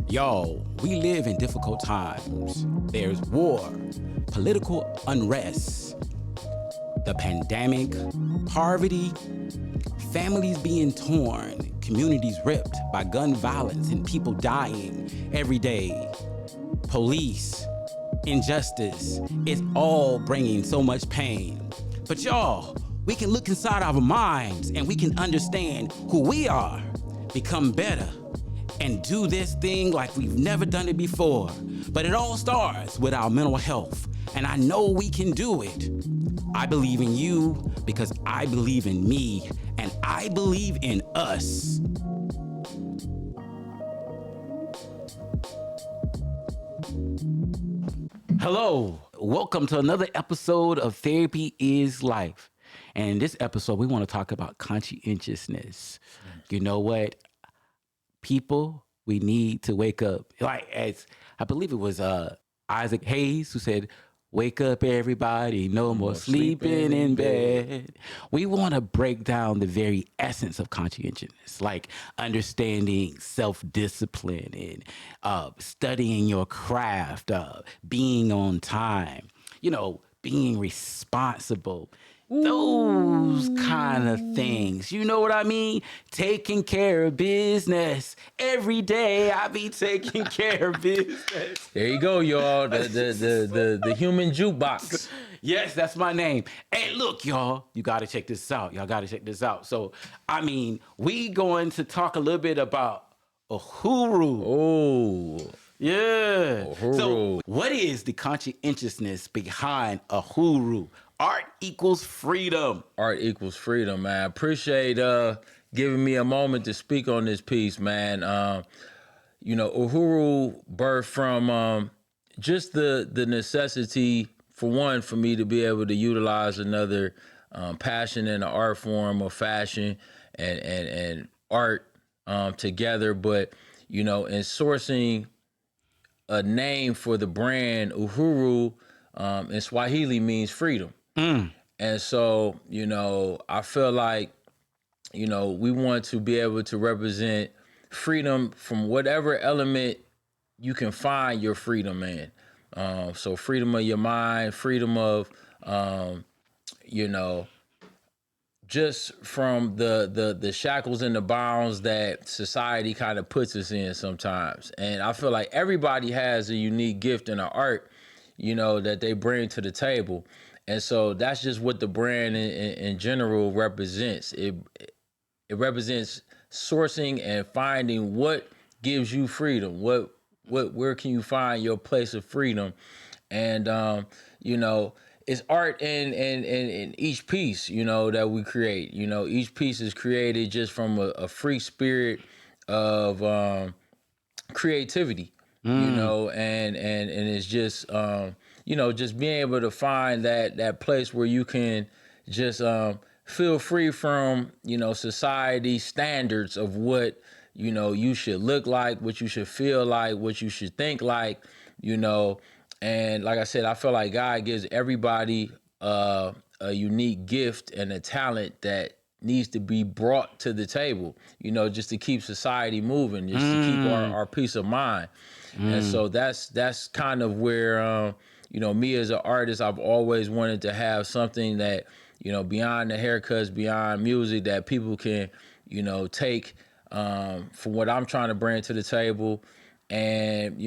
Y'all, we live in difficult times. There's war, political unrest, the pandemic, poverty, families being torn, communities ripped by gun violence and people dying every day, police, injustice. It's all bringing so much pain. But y'all, we can look inside our minds and we can understand who we are, become better, and do this thing like we've never done it before. But it all starts with our mental health, and I know we can do it. I believe in you because I believe in me, and I believe in us. Hello, welcome to another episode of Therapy is Life. And in this episode, we want to talk about conscientiousness. You know what? People, we need to wake up. Like, as I believe it was Isaac Hayes who said, "Wake up, everybody, no more sleeping in bed." We want to break down the very essence of conscientiousness, like understanding self-discipline and studying your craft, being on time, being responsible. Those kind of things. You know what I mean? Taking care of business. Every day I be taking care of business. There you go, y'all. The human jukebox. Yes, that's my name. Hey, look, y'all. You got to check this out. Y'all got to check this out. So, we going to talk a little bit about Uhuru. Oh. Yeah. Uhuru. So, what is the conscientiousness behind Uhuru? Art equals freedom. Art equals freedom, man. Appreciate giving me a moment to speak on this piece, man. Uhuru birthed from just the necessity, for one, for me to be able to utilize another passion in the art form of fashion and art together. But, in sourcing a name for the brand, Uhuru in Swahili means freedom. And so, I feel like, we want to be able to represent freedom from whatever element you can find your freedom in. So freedom of your mind, freedom of, just from the shackles and the bounds that society kind of puts us in sometimes. And I feel like everybody has a unique gift in the art, that they bring to the table. And so that's just what the brand in general represents. It represents sourcing and finding what gives you freedom. Where can you find your place of freedom? And it's art in each piece, that we create. Each piece is created just from a free spirit of creativity. And it's just just being able to find that place where you can just feel free from, society standards of what, you should look like, what you should feel like, what you should think like, and like I said, I feel like God gives everybody a unique gift and a talent that needs to be brought to the table, just to keep society moving, just to keep our peace of mind. And so that's kind of where, me as an artist, I've always wanted to have something that, beyond the haircuts, beyond music, that people can, take from what I'm trying to bring to the table and,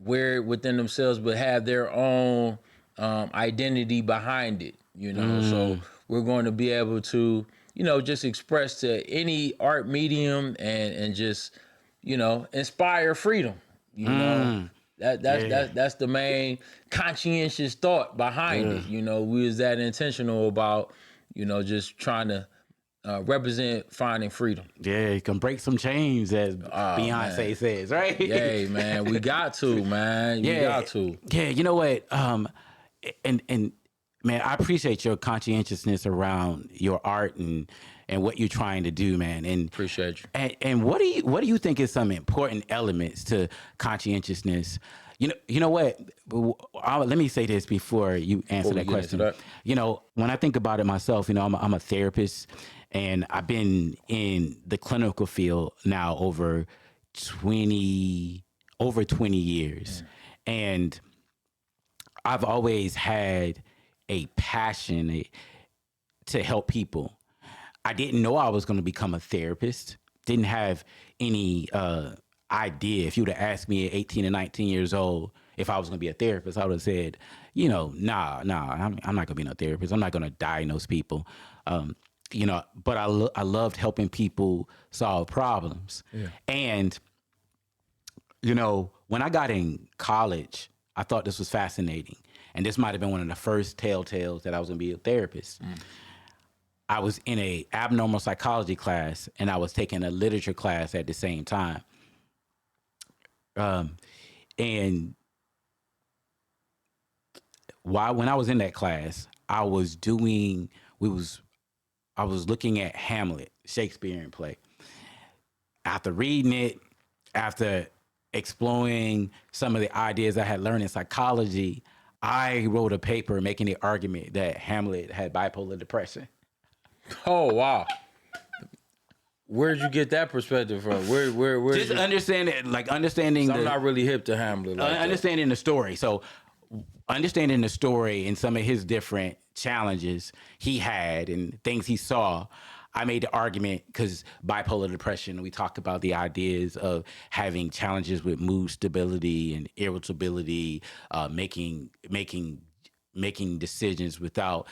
wear it within themselves, but have their own identity behind it, So we're going to be able to, just express to any art medium and just, inspire freedom, That's the main conscientious thought behind it. We was that intentional about, just trying to represent finding freedom. Yeah, you can break some chains, as Beyonce says, right? Yeah, man, we got to, man. We got to. Yeah, you know what? And man, I appreciate your conscientiousness around your art and what you're trying to do, man. And appreciate you. And what do you think is some important elements to conscientiousness? You know what? Let me say this before you answer that question. When I think about it myself, I'm a therapist, And I've been in the clinical field now over 20 years. And I've always had a passion to help people. I didn't know I was going to become a therapist. Didn't have any idea. If you would have asked me at 18 and 19 years old if I was going to be a therapist, I would have said, nah, I'm not going to be no therapist. I'm not going to diagnose people. But I loved helping people solve problems. Yeah. And, when I got in college, I thought this was fascinating. And this might have been one of the first telltales that I was going to be a therapist. I was in a abnormal psychology class and I was taking a literature class at the same time. And when I was in that class, I was looking at Hamlet, Shakespearean play. After reading it, after exploring some of the ideas I had learned in psychology, I wrote a paper making the argument that Hamlet had bipolar depression. Oh, wow. Where'd you get that perspective from? Where Just understanding. I'm not really hip to Hamlet. Understanding the story. So, understanding the story and some of his different challenges he had and things he saw, I made the argument because bipolar depression, we talk about the ideas of having challenges with mood stability and irritability, making decisions without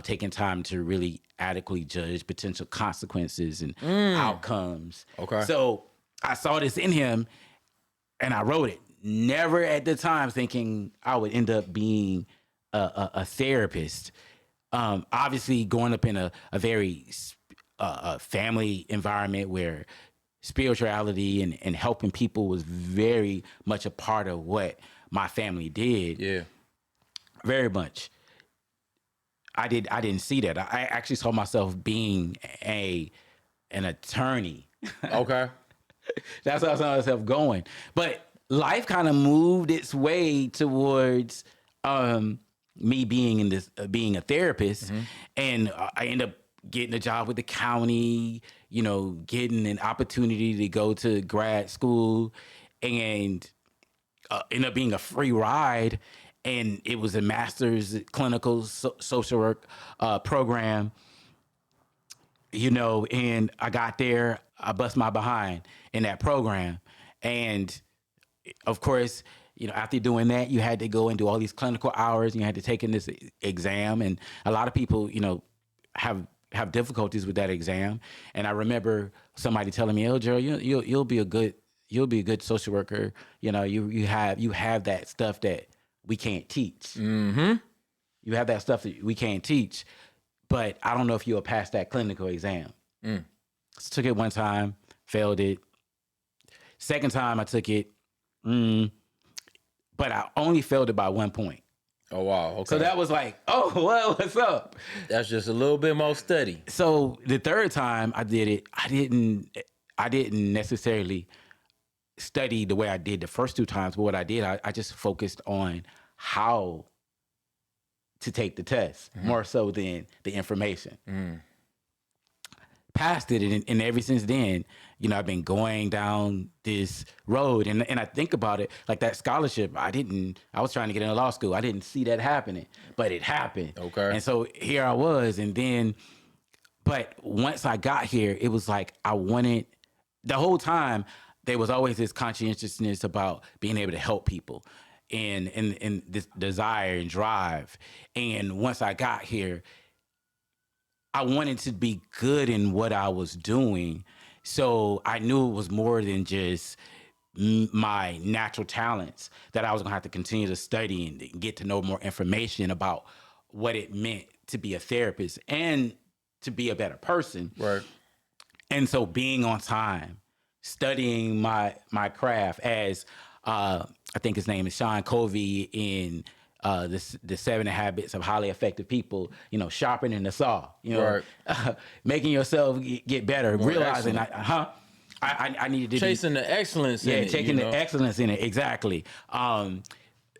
taking time to really adequately judge potential consequences and outcomes. Okay. So I saw this in him and I wrote it. Never at the time thinking I would end up being a therapist. Obviously, growing up in a very family environment where spirituality and helping people was very much a part of what my family did. Yeah. Very much. I didn't see that. I actually saw myself being an attorney. Okay. That's how I saw myself going. But life kind of moved its way towards me being being a therapist, and I ended up getting a job with the county. Getting an opportunity to go to grad school, and ended up being a free ride. And it was a master's clinical social work program, and I got there, I bust my behind in that program. And of course, after doing that, you had to go and do all these clinical hours and you had to take in this exam. And a lot of people, have difficulties with that exam. And I remember somebody telling me, "Oh, Gerald, you'll be a good social worker. You have that stuff that we can't teach. Mm-hmm. You have that stuff that we can't teach, but I don't know if you'll pass that clinical exam." So took it one time, failed it. Second time I took it, but I only failed it by 1 point. Oh, wow. Okay. So that was like, oh, well, what's up? That's just a little bit more study. So the third time I did it, I didn't necessarily study the way I did the first two times, but what I did, I just focused on how to take the test more so than the information. Passed it, and ever since then, I've been going down this road, and I think about it like that scholarship. I was trying to get into law school. I didn't see that happening, but it happened. Okay. And so here I was, and then, but once I got here, it was like the whole time, there was always this conscientiousness about being able to help people and this desire and drive. And once I got here, I wanted to be good in what I was doing. So I knew it was more than just my natural talents, that I was going to have to continue to study and get to know more information about what it meant to be a therapist and to be a better person. Right. And so being on time, studying my craft, as I think his name is Sean Covey in the 7 Habits of Highly Effective People, sharpening the saw, right. Making yourself get better, more realizing I needed to chasing the excellence in it. Taking the excellence in it, exactly.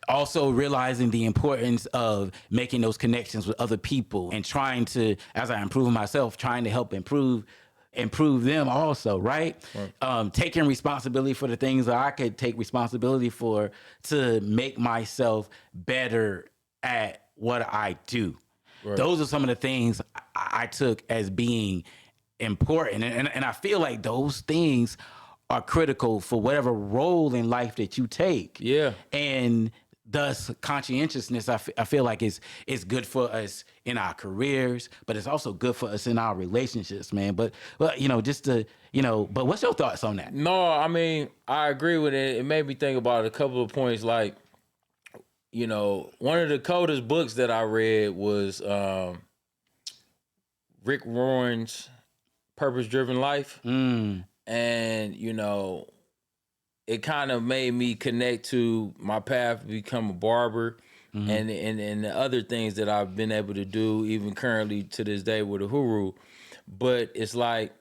also realizing the importance of making those connections with other people and trying to, as I improve myself, trying to help improve them also, right? Taking responsibility for the things that I could take responsibility for to make myself better at what I do. Right. Those are some of the things I took as being important. And I feel like those things are critical for whatever role in life that you take. Yeah. And thus, conscientiousness, I feel like is good for us in our careers, but it's also good for us in our relationships, man. But just to, but what's your thoughts on that? No, I mean, I agree with it. It made me think about a couple of points. Like, one of the coldest books that I read was Rick Warren's Purpose Driven Life. And, it kind of made me connect to my path to become a barber and the other things that I've been able to do, even currently to this day with a huru. But it's like,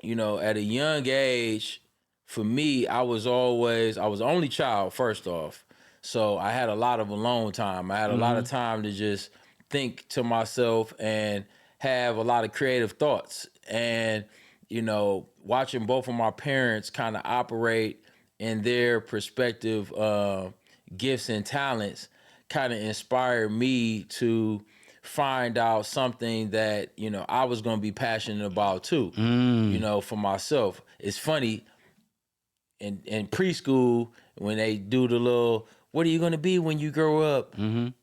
at a young age, for me, I was the only child, first off. So I had a lot of alone time. I had a lot of time to just think to myself and have a lot of creative thoughts. And, watching both of my parents kind of operate in their perspective gifts and talents kind of inspired me to find out something that, I was going to be passionate about too, for myself. It's funny, in preschool, when they do the little, what are you going to be when you grow up?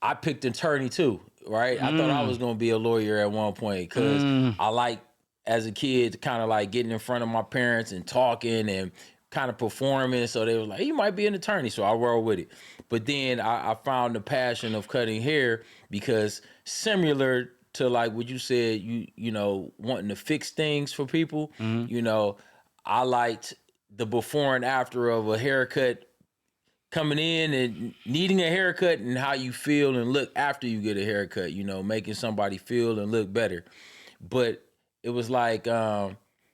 I picked attorney too, right? I thought I was going to be a lawyer at one point because I like, as a kid, kind of like getting in front of my parents and talking and kind of performing. So they were like, you might be an attorney. So I roll with it. But then I found the passion of cutting hair because similar to like what you said, wanting to fix things for people, I liked the before and after of a haircut, coming in and needing a haircut and how you feel and look after you get a haircut, making somebody feel and look better. But it was like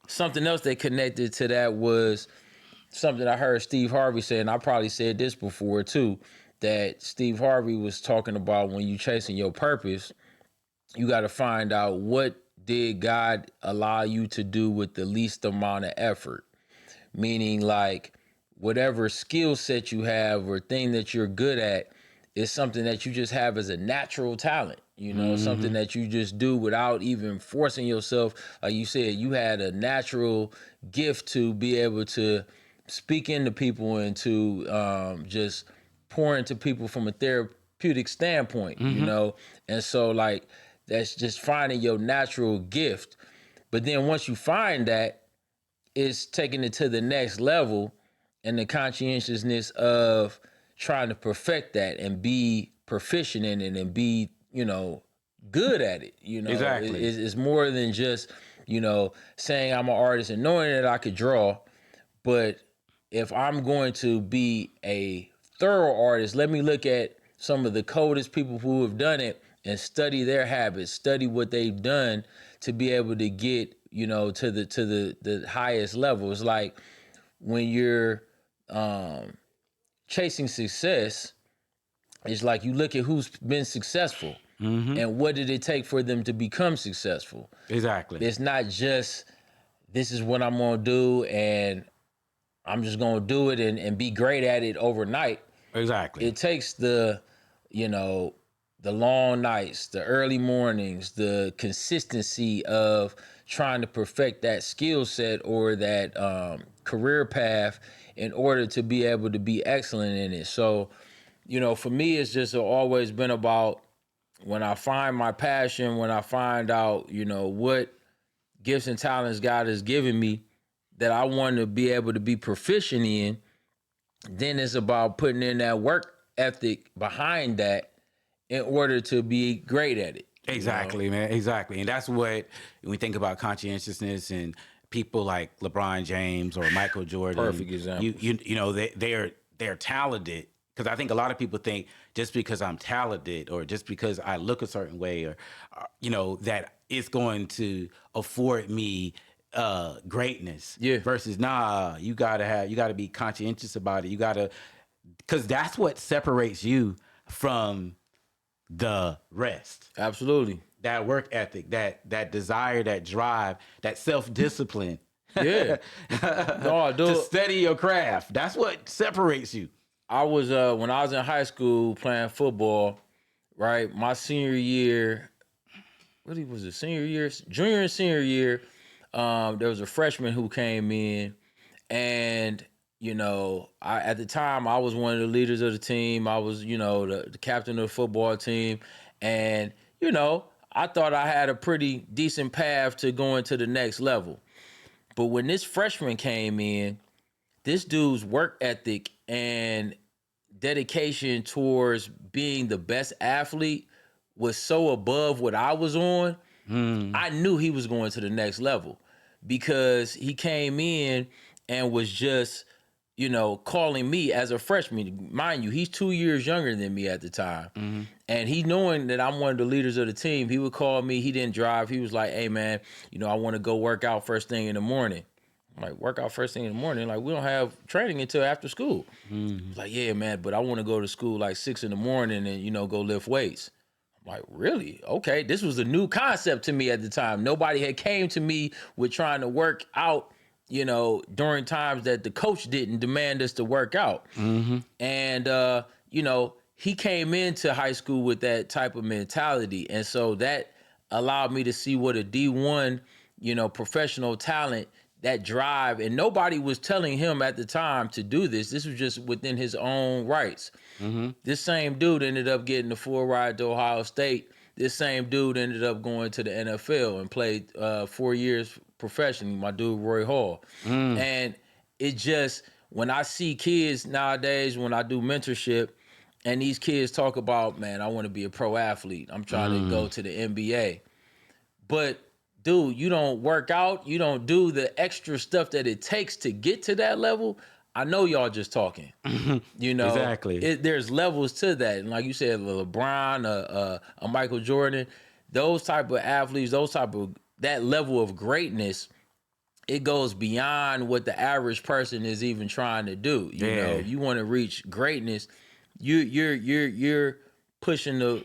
something else that connected to that was something I heard Steve Harvey say, and I probably said this before too, that Steve Harvey was talking about when you chasing your purpose, you got to find out what did God allow you to do with the least amount of effort. Meaning like whatever skill set you have or thing that you're good at is something that you just have as a natural talent. Something that you just do without even forcing yourself. Like you said, you had a natural gift to be able to speak into people and to just pour into people from a therapeutic standpoint, And so like, that's just finding your natural gift. But then once you find that, it's taking it to the next level and the conscientiousness of trying to perfect that and be proficient in it and be, good at it. Exactly. It's more than just, saying I'm an artist and knowing that I could draw. But if I'm going to be a thorough artist, let me look at some of the coldest people who have done it and study their habits, study what they've done to be able to get, to the highest level. It's like when you're chasing success, it's like you look at who's been successful and what did it take for them to become successful. Exactly. It's not just this is what I'm gonna do and I'm just gonna do it and be great at it overnight. Exactly. It takes the long nights, the early mornings, the consistency of trying to perfect that skill set or that career path in order to be able to be excellent in it. So, for me, it's just always been about when I find my passion, when I find out, what gifts and talents God has given me that I want to be able to be proficient in, then it's about putting in that work ethic behind that in order to be great at it. Exactly, man. Exactly. And that's what, when we think about conscientiousness and people like LeBron James or Michael Jordan, Perfect example. They're talented. Because I think a lot of people think just because I'm talented or just because I look a certain way or that it's going to afford me greatness. Yeah. Versus you gotta be conscientious about it. You gotta because that's what separates you from the rest. Absolutely. That work ethic, that desire, that drive, that self-discipline Yeah. No, to dude. study your craft. That's what separates you. I was when I was in high school playing football, right? My senior year, what was it? Senior year, junior and senior year. There was a freshman who came in, and at the time I was one of the leaders of the team. I was, the captain of the football team, and I thought I had a pretty decent path to going to the next level. But when this freshman came in, this dude's work ethic and dedication towards being the best athlete was so above what I was on. I knew he was going to the next level because he came in and was just, calling me as a freshman. Mind you, he's 2 years younger than me at the time. And he knowing that I'm one of the leaders of the team, he would call me. He didn't drive. He was like, hey, man, I want to go work out first thing in the morning. I'm like, work out first thing in the morning? Like, we don't have training until after school. Like, yeah, man, but I want to go to school like 6 in the morning and, go lift weights. I'm like, really? Okay. This was a new concept to me at the time. Nobody had came to me with trying to work out, during times that the coach didn't demand us to work out. And, he came into high school with that type of mentality. And so that allowed me to see what a D1, professional talent, that drive, and nobody was telling him at the time to do this. This was just within his own rights. This same dude ended up getting the full ride to Ohio State. This same dude ended up going to the NFL and played 4 years professionally, my dude Roy Hall. And it just, when I see kids nowadays, when I do mentorship, and these kids talk about, man, I want to be a pro athlete. I'm trying to go to the NBA. But dude, you don't work out, you don't do the extra stuff that it takes to get to that level. I know y'all just talking. Exactly. There's levels to that. And like you said, a LeBron, a Michael Jordan, those type of athletes, that level of greatness, it goes beyond what the average person is even trying to do. You want to reach greatness, you're pushing the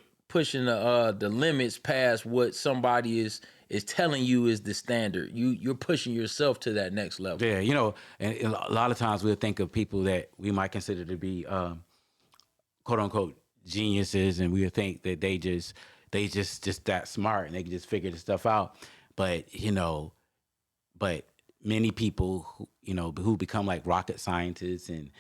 limits past what somebody is telling you is the standard. You're pushing yourself to that next level. Yeah, and a lot of times we'll think of people that we might consider to be quote unquote geniuses, and we would think that they just that smart and they can just figure this stuff out. But but many people who become like rocket scientists, and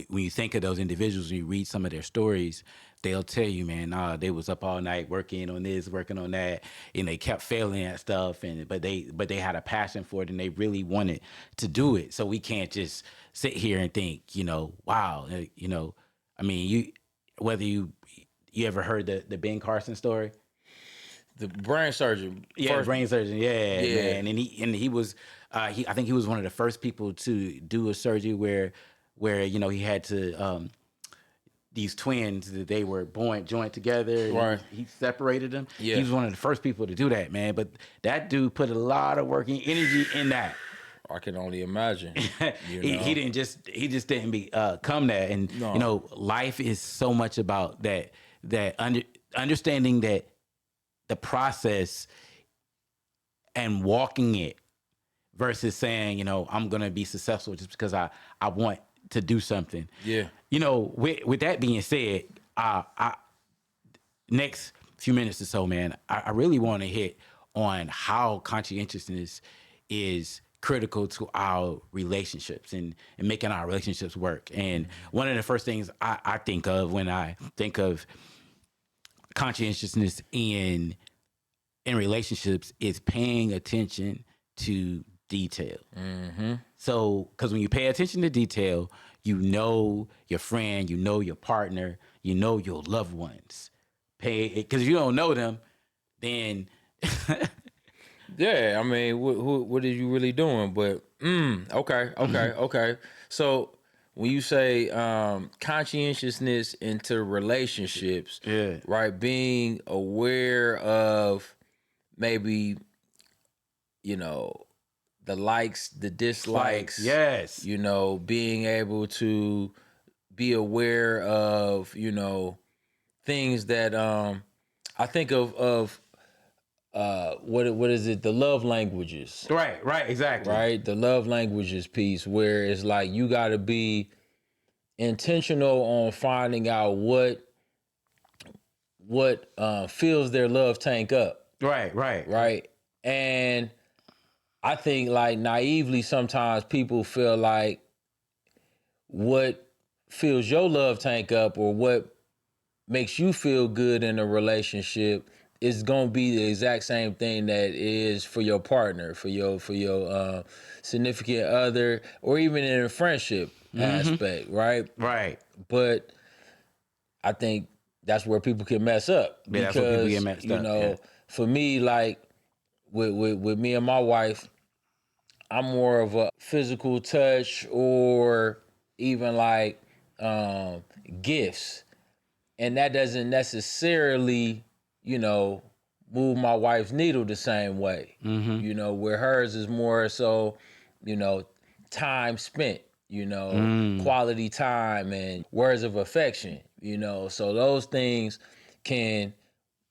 when you think of those individuals, when you read some of their stories, they'll tell you, man, they was up all night working on this, working on that, and they kept failing at stuff, but they had a passion for it and they really wanted to do it. So we can't just sit here and think, wow, I mean, whether you ever heard the Ben Carson story? The brain surgeon. Yeah, brain surgeon. Yeah, man. And he was, I think he was one of the first people to do a surgery where he had to these twins, that they were born joined together. Right. He separated them. Yeah. He was one of the first people to do that, man. But that dude put a lot of work and energy in that. I can only imagine. He just didn't become that. And life is so much about that understanding that the process and walking it versus saying, I'm going to be successful just because I want to do something. Yeah. With that being said, next few minutes or so, man, I really want to hit on how conscientiousness is critical to our relationships and making our relationships work. And one of the first things I think of when I think of conscientiousness in relationships is paying attention to detail. So, because when you pay attention to detail, you know your friend, you know your partner, you know your loved ones. Because if you don't know them, then yeah, I mean, what are you really doing? But okay. So when you say conscientiousness into relationships, right, being aware of maybe the likes, the dislikes, Yes. you know, being able to be aware of, you know, things that I think of what is it? The love languages, Right, exactly. right? The love languages piece where it's like you got to be intentional on finding out what fills their love tank up, Right. right? And I think like naively sometimes people feel like what fills your love tank up or what makes you feel good in a relationship is going to be the exact same thing that is for your partner, for your significant other, or even in a friendship aspect, right? Right. But I think that's where people can mess up Yeah, that's where people get because messed you up. Yeah. know, for me, like with me and my wife, I'm more of a physical touch or even like um, gifts, and that doesn't necessarily, you know, move my wife's needle the same way. You know, where hers is more so, you know, time spent, you know, quality time and words of affection, you know. So those things can,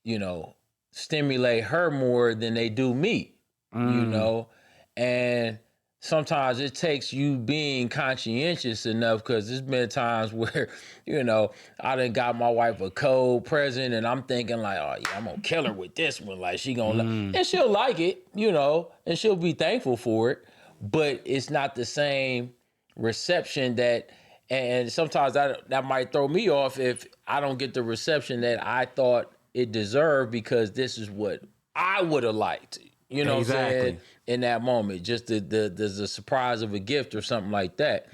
you know, stimulate her more than they do me, you know. And sometimes it takes you being conscientious enough because there's been times where, you know, I done got my wife a cold present and I'm thinking like, oh yeah, I'm gonna kill her with this one. Like she gonna and she'll like it, you know, and she'll be thankful for it. But it's not the same reception that and sometimes that might throw me off if I don't get the reception that I thought it deserved because this is what I would have liked. You know what I'm saying? Exactly. In that moment, just the surprise of a gift or something like that,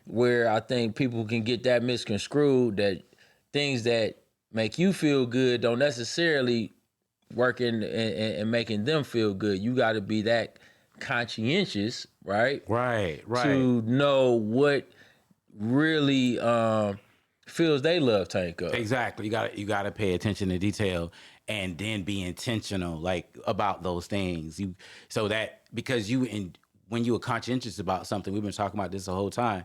where I think people can get that misconstrued that things that make you feel good don't necessarily work in making them feel good. You got to be that conscientious, right? Right. To know what really fills they love tank up. Exactly. You gotta pay attention to detail and then be intentional like about those things. You so that because you in when you are conscientious about something, we've been talking about this the whole time.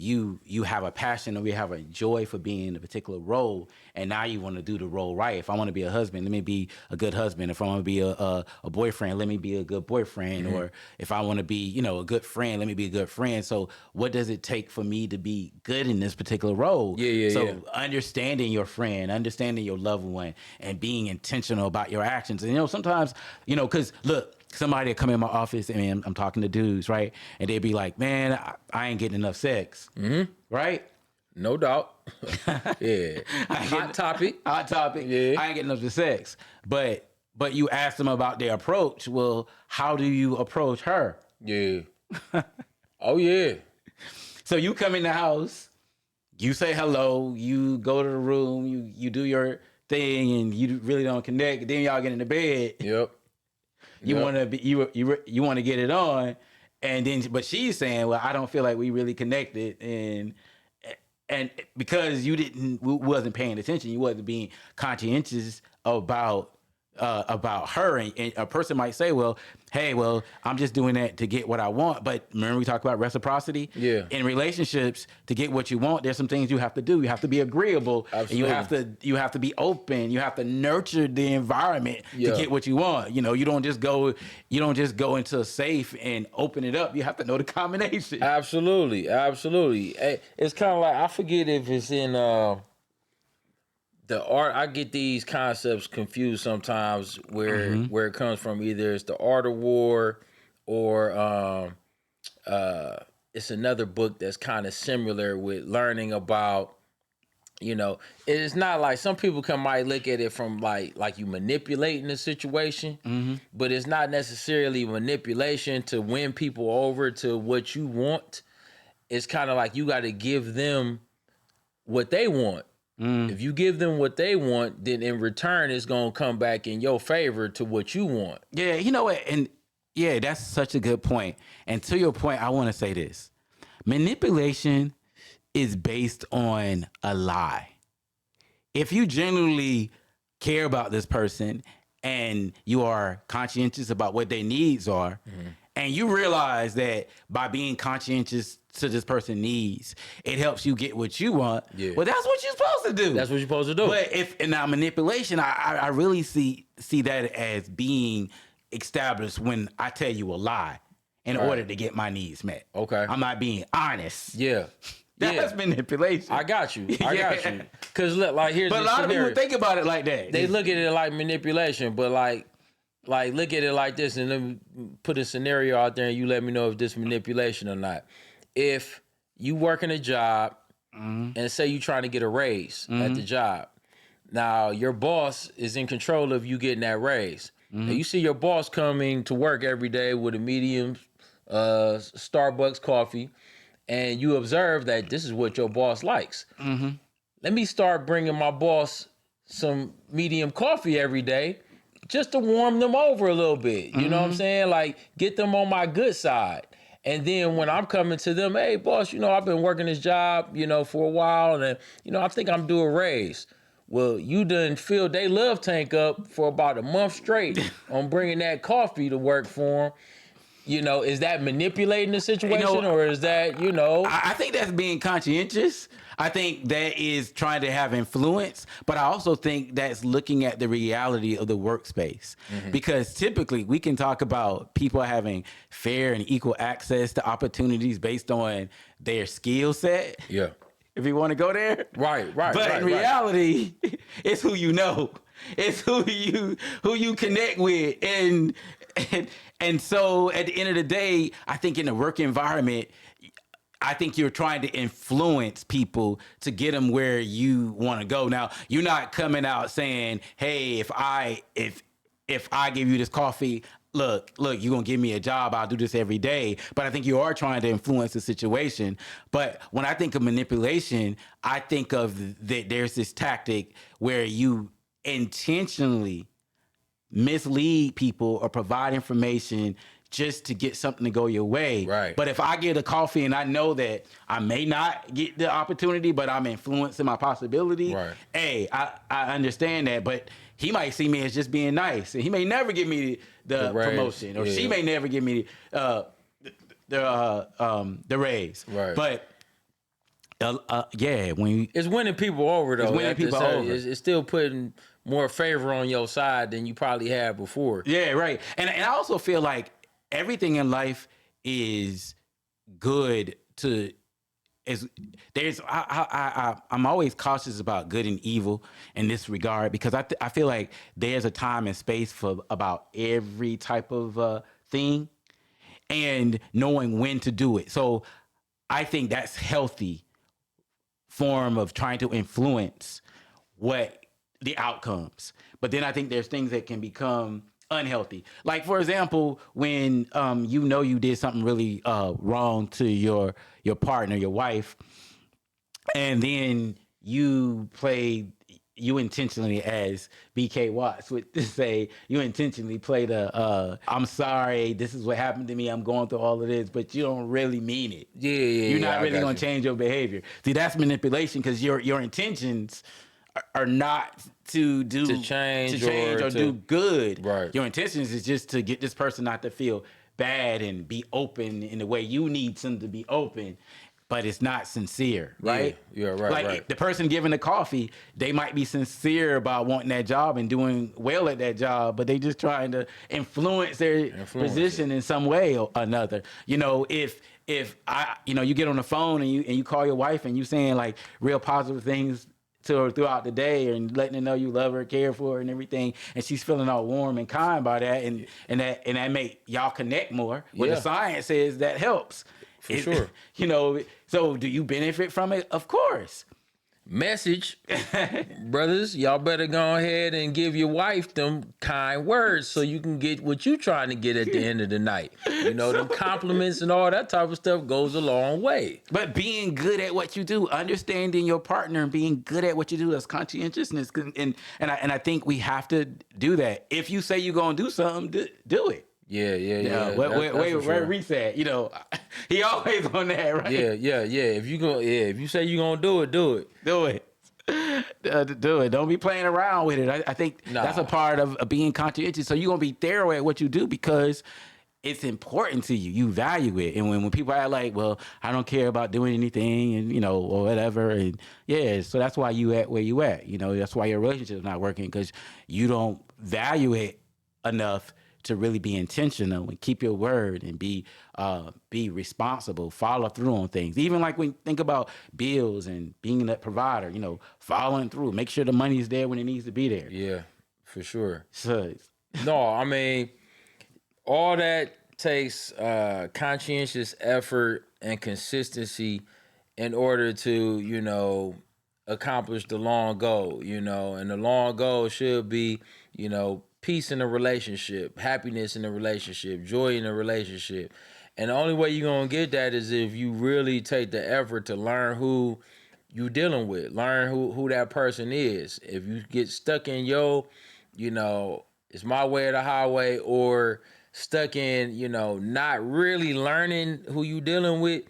You have a passion or we have a joy for being in a particular role, and now you want to do the role right. If I want to be a husband, let me be a good husband. If I want to be a boyfriend, let me be a good boyfriend. Or if I want to be, you know, a good friend, let me be a good friend. So what does it take for me to be good in this particular role? So understanding your friend, understanding your loved one, and being intentional about your actions. And you know, sometimes, you know, because look, somebody will come in my office and I'm talking to dudes, right? And they'd be like, man, I ain't getting enough sex. Right? No doubt. Yeah. Hot topic. Hot topic. Yeah. I ain't getting enough sex. But you ask them about their approach. Well, how do you approach her? Yeah. Oh yeah. So you come in the house, you say hello, you go to the room, you do your thing, and you really don't connect. Then y'all get in the bed. Yep. You want to be you want to get it on, and then but she's saying, well, I don't feel like we really connected, and because you wasn't paying attention, you wasn't being conscientious about her, and a person might say, well, hey, well, I'm just doing that to get what I want. But remember we talked about reciprocity. Yeah. In relationships, to get what you want, there's some things you have to do. You have to be agreeable. Absolutely. And you have to be open. You have to nurture the environment to get what you want. You know, you don't just go into a safe and open it up. You have to know the combination. Absolutely. Hey, it's kind of like I forget if it's in the art. I get these concepts confused sometimes where it comes from. Either it's the art of war or it's another book that's kind of similar with learning about, you know, it's not like some people might look at it from like you manipulating the situation, but it's not necessarily manipulation to win people over to what you want. It's kind of like you got to give them what they want. If you give them what they want, then in return, it's going to come back in your favor to what you want. Yeah, you know what? And yeah, that's such a good point. And to your point, I want to say this. Manipulation is based on a lie. If you genuinely care about this person and you are conscientious about what their needs are, and you realize that by being conscientious to this person's needs, it helps you get what you want. Yeah. Well, that's what you're supposed to do. That's what you're supposed to do. But if in our manipulation, I really see that as being established when I tell you a lie in order to get my needs met. Okay. I'm not being honest. Yeah. That's manipulation. I got you. I got you. Because look, like here's But a lot of people think about it like that. They look at it like manipulation, but like look at it like this, and let me put a scenario out there, and you let me know if this manipulation or not. If you work in a job and say you trying to get a raise at the job, now your boss is in control of you getting that raise. Now you see your boss coming to work every day with a medium Starbucks coffee, and you observe that this is what your boss likes. Let me start bringing my boss some medium coffee every day just to warm them over a little bit. You know what I'm saying? Like, get them on my good side. And then when I'm coming to them, hey, boss, I've been working this job, for a while, and, I think I'm due a raise. Well, you done filled they love tank up for about a month straight on bringing that coffee to work for them. Is that manipulating the situation, or is that, I think that's being conscientious. I think that is trying to have influence, but I also think that's looking at the reality of the workspace. Because typically we can talk about people having fair and equal access to opportunities based on their skill set. Yeah. If you want to go there. Right. But in reality, it's who you know. It's who you connect with. And so at the end of the day, I think in the work environment, I think you're trying to influence people to get them where you want to go. Now, you're not coming out saying, hey, if I give you this coffee, look, you're going to give me a job. I'll do this every day. But I think you are trying to influence the situation. But when I think of manipulation, I think of that there's this tactic where you intentionally mislead people or provide information just to get something to go your way. Right. But if I get a coffee and I know that I may not get the opportunity, but I'm influencing my possibility, hey, I understand that. But he might see me as just being nice, and he may never give me the promotion, or she may never give me the raise. Right. But when it's winning people over though. It's winning people over. It's still putting more favor on your side than you probably had before. Yeah, right. And I also feel like everything in life is good to I'm always cautious about good and evil in this regard, because I feel like there's a time and space for about every type of thing, and knowing when to do it. So I think that's healthy form of trying to influence what the outcomes. But then I think there's things that can become unhealthy. Like, for example, when you did something really wrong to your partner, your wife, and then you intentionally, as BK Watts would say, you intentionally played I'm sorry, this is what happened to me, I'm going through all of this, but you don't really mean it. Yeah. You're not really going to change your behavior. See, that's manipulation, because your intentions are not to change or do good. Right. Your intentions is just to get this person not to feel bad and be open in the way you need them to be open, but it's not sincere, right? Yeah, right. Like the person giving the coffee, they might be sincere about wanting that job and doing well at that job, but they just trying to influence their position in some way or another. If you get on the phone and you call your wife and you saying like real positive things to her throughout the day and letting her know you love her, care for her and everything, and she's feeling all warm and kind by that, and that make y'all connect more. What the science says that helps. For sure. So do you benefit from it? Of course. Message, brothers, y'all better go ahead and give your wife them kind words so you can get what you trying to get at the end of the night. Them compliments and all that type of stuff goes a long way. But being good at what you do, understanding your partner and being good at what you do, that's conscientiousness. And I think we have to do that. If you say you're going to do something, do it. Yeah. Wait, reset. He always on that, right? Yeah. If you say you're gonna do it, do it. Do it. Don't be playing around with it. I think that's a part of being conscientious. So you're gonna be thorough at what you do, because it's important to you. You value it. And when people are like, well, I don't care about doing anything and, or whatever. And yeah, so that's why you at where you at. That's why your relationship's not working because you don't value it enough to really be intentional and keep your word and be responsible, follow through on things. Even like when you think about bills and being that provider, following through, make sure the money is there when it needs to be there. Yeah, for sure. So, No, I mean, all that takes conscientious effort and consistency in order to, accomplish the long goal, and the long goal should be, peace in a relationship, happiness in a relationship, joy in a relationship. And the only way you're going to get that is if you really take the effort to learn who you dealing with, learn who that person is. If you get stuck in it's my way or the highway, or stuck in, not really learning who you dealing with,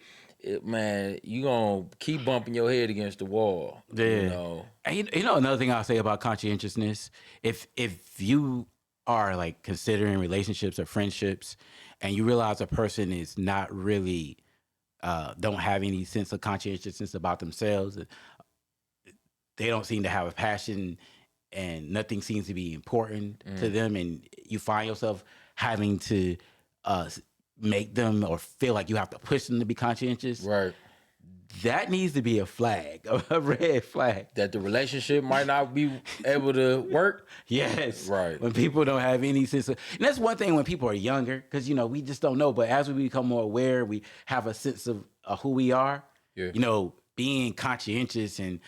man, you gonna keep bumping your head against the wall. yeah. And another thing I'll say about conscientiousness, if you are like considering relationships or friendships and you realize a person is not really don't have any sense of conscientiousness about themselves, they don't seem to have a passion and nothing seems to be important to them, and you find yourself having to make them or feel like you have to push them to be conscientious, Right. that needs to be a flag, a red flag. That the relationship might not be able to work. Yes. Right. When people don't have any sense of, and that's one thing when people are younger, because, we just don't know. But as we become more aware, we have a sense of who we are, Yeah. Being conscientious and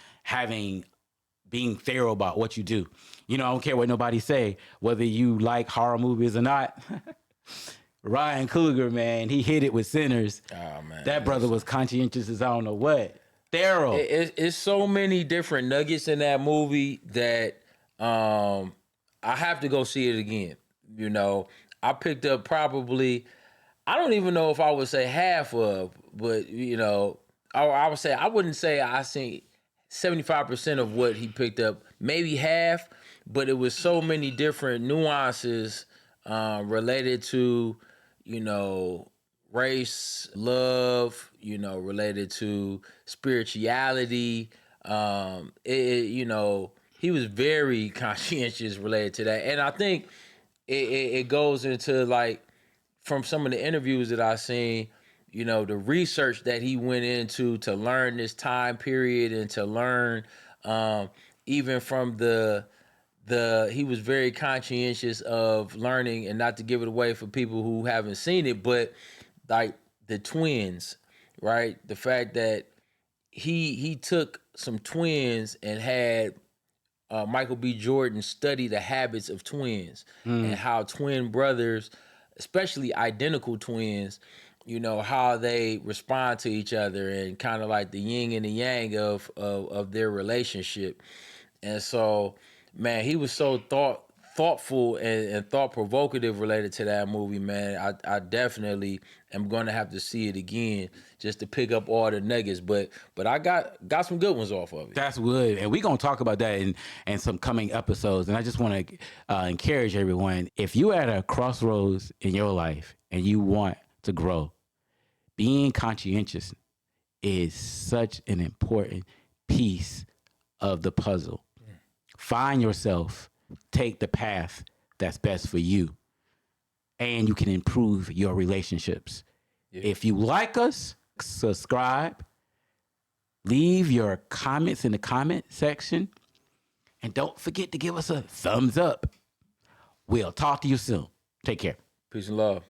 being thorough about what you do. I don't care what nobody say, whether you like horror movies or not. Ryan Coogler, man, he hit it with Sinners. Oh, man. That brother was conscientious as I don't know what. Thorough. It's so many different nuggets in that movie that I have to go see it again. I picked up probably, I don't even know if I would say half of, but I would say, I wouldn't say I seen 75% of what he picked up, maybe half, but it was so many different nuances related to, race, love, related to spirituality. He was very conscientious related to that. And I think it goes into, like, from some of the interviews that I've seen, the research that he went into to learn this time period and to learn even from he was very conscientious of learning, and not to give it away for people who haven't seen it, but like the twins, right? The fact that he took some twins and had Michael B. Jordan study the habits of twins and how twin brothers, especially identical twins, how they respond to each other, and kind of like the yin and the yang of their relationship. And so, man, he was so thoughtful and thought provocative related to that movie, man. I definitely am going to have to see it again just to pick up all the nuggets. But I got some good ones off of it. That's good. And we're going to talk about that in some coming episodes. And I just want to encourage everyone, if you're at a crossroads in your life and you want to grow, being conscientious is such an important piece of the puzzle. Find yourself, take the path that's best for you, and you can improve your relationships. Yeah. If you like us, subscribe, leave your comments in the comment section, and don't forget to give us a thumbs up. We'll talk to you soon. Take care. Peace and love.